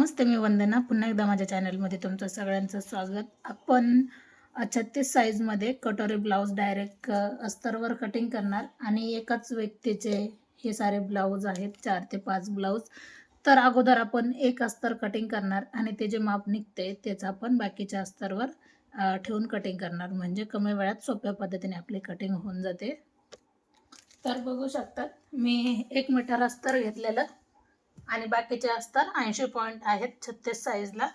नमस्ते, मी वंदना. पुन्हा एकदा माझ्या चॅनलमध्ये तुमचं सगळ्यांचं स्वागत. आपण 36 साईजमध्ये कटोरी ब्लाऊज डायरेक्ट अस्तरवर कटिंग करणार आणि एकाच व्यक्तीचे हे सारे ब्लाऊज आहेत, 4 ते 5 ब्लाऊज. तर अगोदर आपण एक अस्तर कटिंग करणार आणि ते जे माप निघते तेच आपण बाकीच्या अस्तरवर ठेवून कटिंग करणार, म्हणजे कमी वेळात सोप्या पद्धतीने आपली कटिंग होऊन जाते. तर बघू शकतात, मी 1 मीटर अस्तर घेतलेलं आणि बाकीचे अस्तर 80 पॉईंट आहेत 36 साईजला.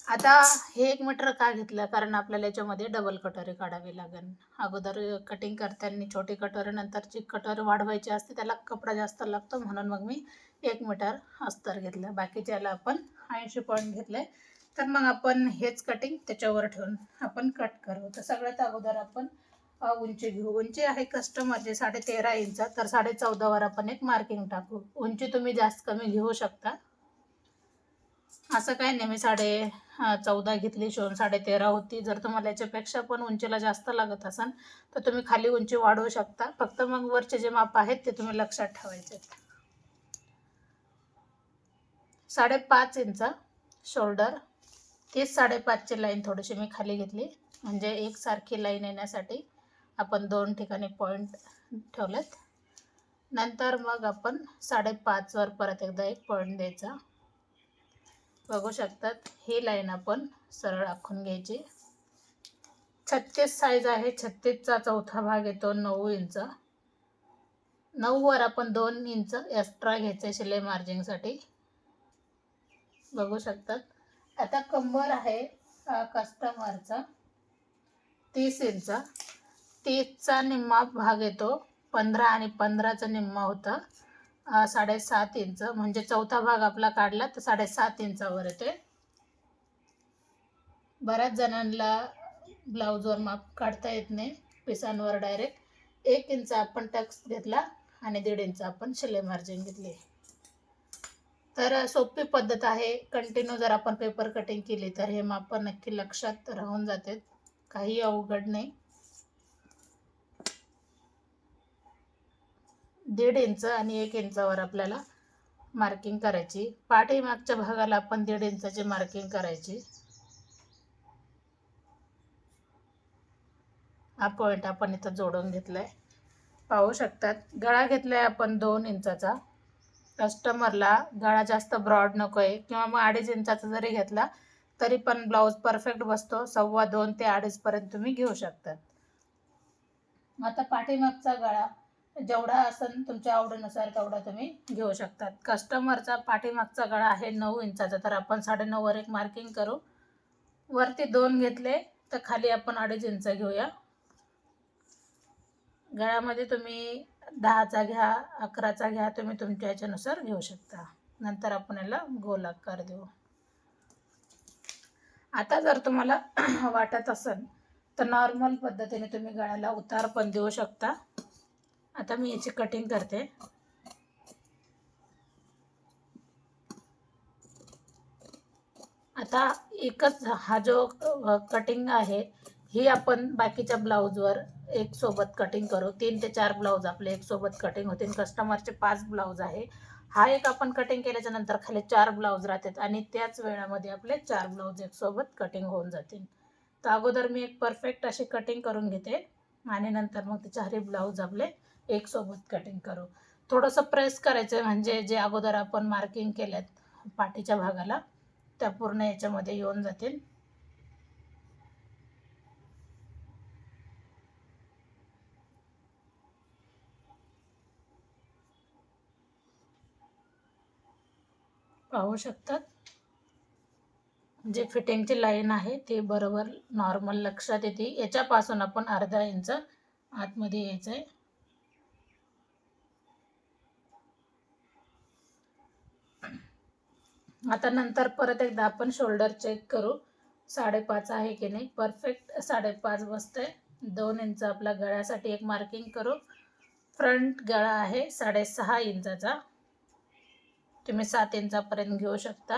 आता हे 1 मीटर का घेतलं, कारण आपल्याला याच्यामध्ये डबल कटोरी काढावी लागेल. अगोदर कटिंग करताना छोटी कटोरी नंतरची कटोरी वाढवायची असते, त्याला कपडा जास्त लागतो, म्हणून मग मी 1 मीटर अस्तर घेतलं. बाकीच्याला आपण 80 पॉईंट घेतले. तर मग आपण हेच कटिंग त्याच्यावर ठेवून आपण कट करू. तर सगळ्यात अगोदर आपण उंची घेऊ. उंची आहे कस्टमरची 13.5 इंच, तर 14.5 वर आपण एक मार्किंग टाकू. उंची तुम्ही जास्त कमी घेऊ शकता, असं काही नाही. मी 14.5 घेतली, शिवून 13.5 होती. जर तुम्हाला याच्यापेक्षा पण उंचीला जास्त लागत असेल तर तुम्ही खाली उंची वाढवू शकता. फक्त मग वरचे जे माप आहेत ते तुम्ही लक्षात ठेवायचे. 5.5 इंच शोल्डर, 30-5.5 ची लाईन थोडीशी मी खाली घेतली, म्हणजे एकसारखी लाईन येण्यासाठी आपण 2 ठिकाणी पॉईंट ठेवलेत. नंतर मग आपण 5.5 वर परत एकदा एक पॉईंट द्यायचा. बघू शकतात, ही लाईन आपण सरळ आखून घ्यायची. 36 साईज आहे, 36चा चौथा भाग येतो 9 इंच. 9 वर आपण 2 इंच एक्स्ट्रा घ्यायचे शिलाई मार्जिंगसाठी. बघू शकतात. आता कंबर आहे कस्टमरचा 30 इंच. 30चा निम्मा भाग येतो 15 आणि 15चा निम्मा होता 7.5 इंच, म्हणजे चौथा भाग आपला काढला तर 7.5 इंचावर येते. बऱ्याच जणांना ब्लाऊजवर माप काढता येत नाही, पिसांवर डायरेक्ट 1 इंच आपण टक्स घेतला आणि 1.5 इंच आपण शिलाई मार्जिन घेतली. तर सोपी पद्धत आहे. कंटिन्यू जर आपण पेपर कटिंग केली तर हे माप नक्की लक्षात राहून जाते, काही अवघड नाही. 1.5 इंच आणि 1 इंचावर आपल्याला मार्किंग करायची. पाठीमागच्या भागाला आपण 1.5 इंचाची मार्किंग करायची. हा पॉईंट आपण इथं जोडून घेतलाय, पाहू शकतात. गळा घेतलाय आपण 2 इंचाचा. कस्टमरला गळा जास्त ब्रॉड नको आहे, किंवा मग 2.5 इंचाचा जरी घेतला तरी पण ब्लाऊज परफेक्ट बसतो. 2.25 ते 2.5 पर्यंत तुम्ही घेऊ शकतात. आता पाठीमागचा गळा जेवढा असेल तुमच्या आवडीनुसार तेवढा तुम्ही घेऊ शकतात. कस्टमरचा पाठीमागचा गळा आहे 9 इंचाचा, तर आपण 9.5 वर एक मार्किंग करू. वरती 2 घेतले तर खाली आपण 2.5 इंच घेऊया. गळ्यामध्ये तुम्ही 10चा घ्या, 11चा घ्या, तुम्ही तुमच्या याच्यानुसार घेऊ शकता. नंतर आपण याला गोल आकार देऊ. आता जर तुम्हाला वाटत असेल तर नॉर्मल पद्धतीने तुम्ही गळ्याला उतार पण देऊ शकता. आता मी याची कटिंग करते. आता एकच हा जो कटिंग आहे ही आपण बाकीच्या ब्लाऊजवर एक सोबत कटिंग करू. 3 ते 4 ब्लाऊज आपले एक सोबत कटिंग होतील. कस्टमरचे 5 ब्लाऊज आहे. हा एक आपण कटिंग केल्याच्या नंतर खाली 4 ब्लाऊज राहतात आणि त्याच वेळामध्ये आपले 4 ब्लाऊज एक सोबत कटिंग होऊन जातील. तर अगोदर मी एक परफेक्ट अशी कटिंग करून घेते आणि नंतर मग ते 4 ब्लाऊज आपले एक सोबत कटिंग करू. थोडंसं प्रेस करायचं, म्हणजे जे अगोदर आपण मार्किंग केल्यात पाठीच्या भागाला त्या पूर्ण याच्यामध्ये येऊन जातील. पाहू शकतात, जे फिटिंगची लाईन आहे ते बरोबर नॉर्मल लक्षात येते. याच्यापासून आपण अर्धा इंच आतमध्ये यायचं आहे. आता नंतर परत एकदा आपण शोल्डर चेक करू, 5.5 आहे की नाही. परफेक्ट 5.5 बसतंय. 2 इंच आपला गळ्यासाठी एक मार्किंग करू. फ्रंट गळा आहे 6.5 इंचाचा, तुम्ही 7 इंचापर्यंत घेऊ शकता.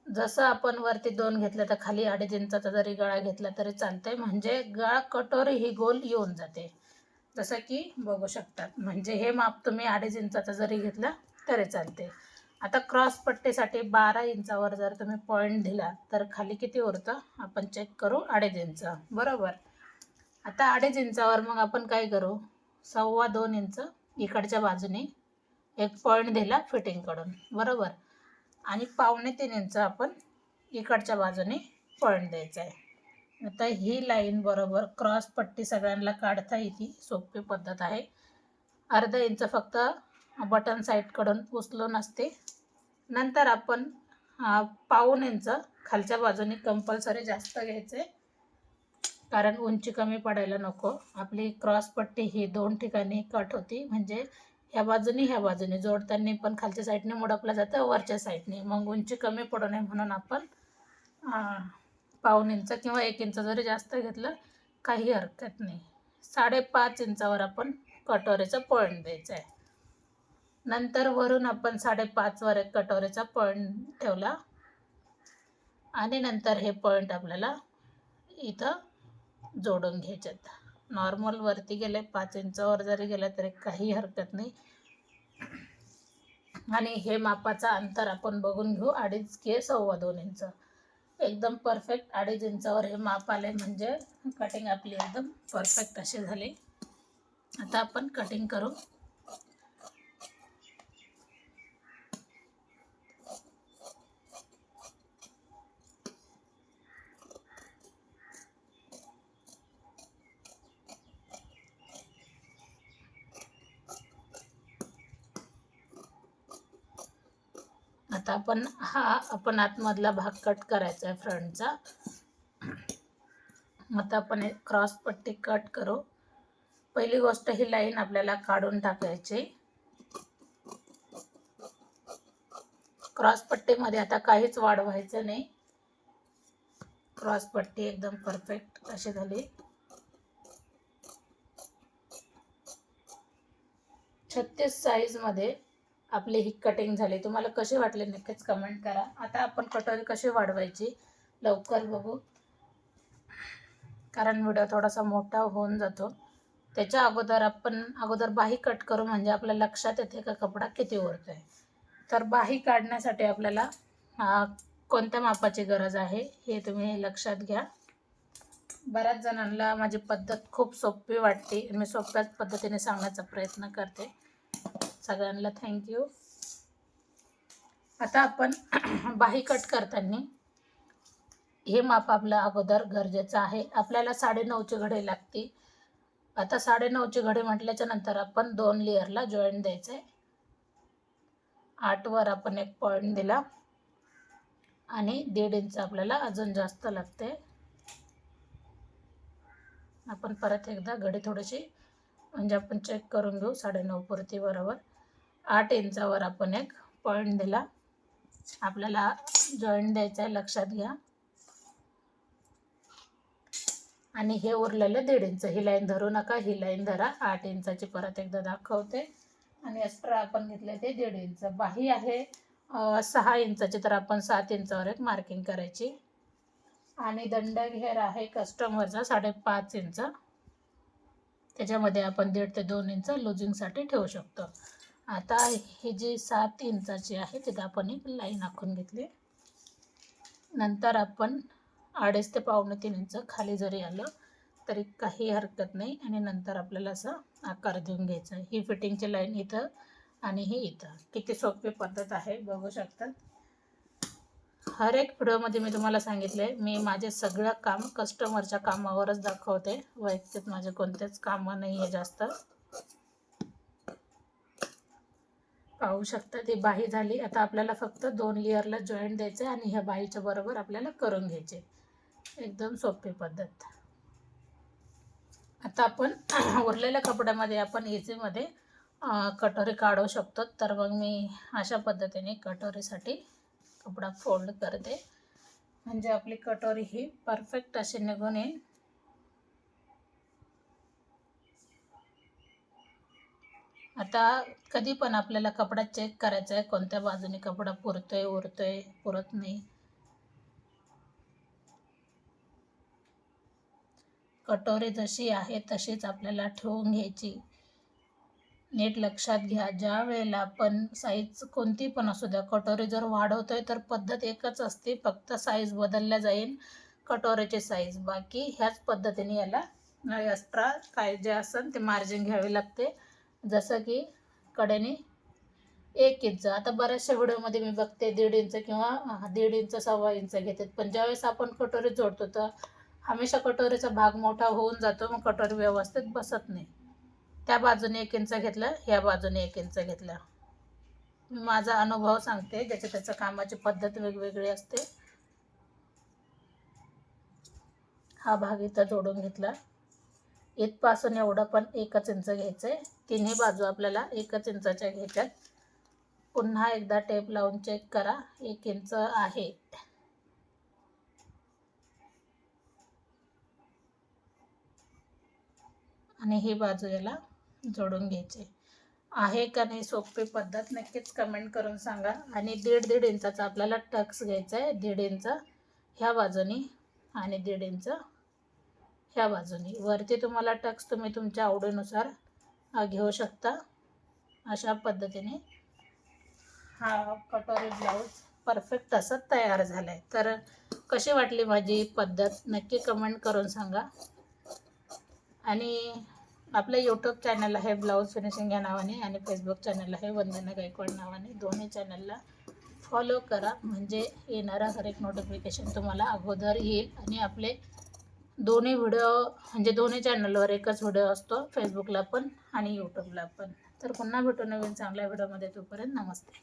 जसं आपण वरती 2 घेतलं तर खाली 2.5 इंचाचा जरी गळा घेतला तरी चालतंय, म्हणजे गळा कटोरी ही गोल येऊन जाते. जसं की बघू शकतात, म्हणजे हे माप तुम्ही 2.5 इंचाचा जरी घेतला तरी चालते. आता क्रॉस पट्टीसाठी 12 इंचावर जर तुम्ही पॉईंट दिला तर खाली किती उरतं आपण चेक करू, 2.5 इंच बरोबर. आता 2.5 इंचावर मग आपण काय करू, 2.25 इंच इकडच्या बाजूने एक पॉईंट दिला फिटिंगकडून बरोबर, आणि 2.25 इंच आपण इकडच्या बाजूने पॉईंट द्यायचा आहे. आता ही लाईन बरोबर क्रॉस पट्टी सगळ्यांना काढता येते, सोपी पद्धत आहे. अर्धा इंच फक्त बटन साईडकडून उचलून असते. नंतर आपण 1.25 इंच खालच्या बाजूने कंपल्सरी जास्त घ्यायचे, कारण उंची कमी पडायला नको. आपली क्रॉस पट्टी ही 2 ठिकाणी कट होती, म्हणजे ह्या बाजूने जोडताना पण खालच्या साईडने मुडपलं जातं, वरच्या साईडने, मग उंची कमी पडू नये म्हणून आपण 1.25 इंच किंवा 1 इंच जरी जास्त घेतलं काही हरकत नाही. 5.5 इंचावर आपण कटोरीचा पॉईंट द्यायचा आहे. नंतर वरून आपण 5.5 वर एक कटोरीचा पॉईंट ठेवला, आणि नंतर हे पॉईंट आपल्याला इथं जोडून घ्यायच्यात. नॉर्मल वरती गेले 5 इंचावर जरी गेलं तरी काही हरकत नाही. आणि हे मापाचा अंतर आपण बघून घेऊ, 2.5 की 2.25 इंच. एकदम परफेक्ट 2.5 इंचावर हे माप आले म्हणजे कटिंग आपली एकदम परफेक्ट अशी झाली. आता आपण कटिंग करू. आता आपण आतमधला भाग कट करायचा आहे फ्रंटचा. आता आपण क्रॉस पट्टी कट करू. पहिली गोष्ट ही लाईन आपल्याला काढून टाकायची. क्रॉस पट्टीमध्ये आता काहीच वाढवायचं नाही. क्रॉस पट्टी एकदम परफेक्ट अशी झाली. 36 साईज मध्ये आपली ही कटिंग झाली. तुम्हाला कशी वाटली नक्कीच कमेंट करा. आता आपण कटोरी कशी वाढवायची लवकर बघू, कारण व्हिडिओ थोडासा मोठा होऊन जातो. त्याच्या अगोदर बाही कट करू, म्हणजे आपल्या लक्षात येते का कपडा किती उरतोय. तर बाही काढण्यासाठी आपल्याला कोणत्या मापाची गरज आहे हे तुम्ही लक्षात घ्या. बऱ्याच जणांना माझी पद्धत खूप सोपी वाटते, मी सोप्याच पद्धतीने सांगण्याचा प्रयत्न करते. सगळ्यांना थँक्यू. आता आपण बाही कट करताना हे माप आपलं अगोदर गरजेचं आहे. आपल्याला 9.5ची घडी लागते. आता 9.5ची घडी म्हटल्याच्या नंतर आपण 2 लेअरला जॉईंट द्यायचं आहे. 8 वर आपण एक पॉईंट दिला, आणि 1.5 इंच आपल्याला अजून जास्त लागते. आपण परत एकदा घडी थोडीशी म्हणजे आपण चेक करून घेऊ 9.5 पुरती बरोबर. 8 इंचावर आपण एक पॉईंट दिला, आपल्याला जॉईंट द्यायचा आहे, लक्षात घ्या. आणि हे उरलेलं 1.5 इंच, ही लाईन धरू नका, ही लाईन धरा. 8 इंचाची परत एकदा दाखवते, आणि एक्स्ट्रा आपण घेतले ते 1.5 इंच. बाही आहे 6 इंचाची, तर आपण 7 इंचावर एक मार्किंग करायची. आणि दंड घेर आहे कस्टमरचा 5.5 इंच, त्याच्यामध्ये आपण 1.5 ते 2 इंच लुजिंगसाठी ठेवू शकतो. आता ही जी 7 इंचाची आहे तिथं आपण एक लाईन आखून घेतली. नंतर आपण 2.5 ते 2.25 इंच खाली जरी आलं तरी काही हरकत नाही, आणि नंतर आपल्याला असं आकार देऊन घ्यायचा. ही फिटिंगची लाईन इथं आणि ही इथं. किती सोपी पद्धत आहे बघू शकतात. हर एक व्हिडिओमध्ये मी तुम्हाला सांगितलंय, मी माझे सगळं काम कस्टमरच्या कामावरच दाखवते, वैयक्तिक माझे कोणतेच कामं नाही आहे जास्त. पाहू शकता ती बाही झाली. आता आपल्याला फक्त 2 लेअरला जॉईंट द्यायचं, आणि ह्या बाहीच्या बरोबर आपल्याला करून घ्यायचे. एकदम सोपी पद्धत. आता आपण उरलेल्या कपड्यामध्ये आपण इझीमध्ये कटोरी काढू शकतो. तर मग मी अशा पद्धतीने कटोरीसाठी कपडा फोल्ड करते, म्हणजे आपली कटोरी ही परफेक्ट अशी निघून येईल. आता कधी पण आपल्याला कपडा चेक करायचा आहे, कोणत्या बाजूने कपडा पुरतोय, उरतोय, पुरत नाही. कटोरी जशी आहे तशीच आपल्याला ठेवून घ्यायची. नीट लक्षात घ्या, ज्या वेळेला आपण साईज कोणती पण असू द्या, कटोरी जर वाढवतोय तर पद्धत एकच असते, फक्त साईज बदलल्या जाईल कटोऱ्याची साईज. बाकी ह्याच पद्धतीने याला एक्स्ट्रा काय जे असेल ते मार्जिन घ्यावे लागते. जसं की कडेने 1 इंच. आता बऱ्याचशा व्हिडिओमध्ये मी बघते 1.5 इंच किंवा 1.5 इंच 1.25 इंच घेतात, पण ज्यावेळेस आपण कटोरी जोडतो तर हमेशा कटोरीचा भाग मोठा होऊन जातो, मग कटोरी व्यवस्थित बसत नाही. त्या बाजूने 1 इंच घेतलं, ह्या बाजूने 1 इंच घेतलं. मी माझा अनुभव सांगते, ज्याच्या त्याच्या कामाची पद्धत वेगवेगळी असते. हा भाग इथं जोडून घेतला. इथपासून एवढं पण 1 इंच घ्यायचं आहे. तिन्ही बाजू आपल्याला 1 इंचाच्या घ्यायच्यात. पुन्हा एकदा टेप लावून चेक करा, 1 इंच आहे. आणि ही बाजू याला जोडून घ्यायची आहे का नाही. सोपी पद्धत नक्कीच कमेंट करून सांगा. आणि 1.5 इंचाचा आपल्याला टक्स घ्यायचा आहे. 1.5 इंच ह्या बाजूनी आणि 1.5 इंच ह्या बाजूनी. वरती तुम्हाला टक्स तुम्ही तुमच्या आवडीनुसार घेऊ शकता. अशा पद्धतीने हा कटोरी ब्लाऊज परफेक्ट असं तयार झाला आहे. तर कशी वाटली माझी पद्धत नक्की कमेंट करून सांगा. आणि आपलं यूट्यूब चॅनल आहे ब्लाऊज फिनिशिंग या नावाने, आणि फेसबुक चॅनल आहे वंदना गायकवाड नावाने. दोन्ही चॅनलला फॉलो करा, म्हणजे येणारा हर एक नोटिफिकेशन तुम्हाला अगोदर येईल. आणि आपले दोन्ही व्हिडिओ म्हणजे दोन्ही चॅनलवर एकच व्हिडिओ असतो, फेसबुकला पण आणि यूट्यूबला पण. तर पुन्हा भेटू नवीन चांगल्या व्हिडिओमध्ये. तोपर्यंत नमस्ते.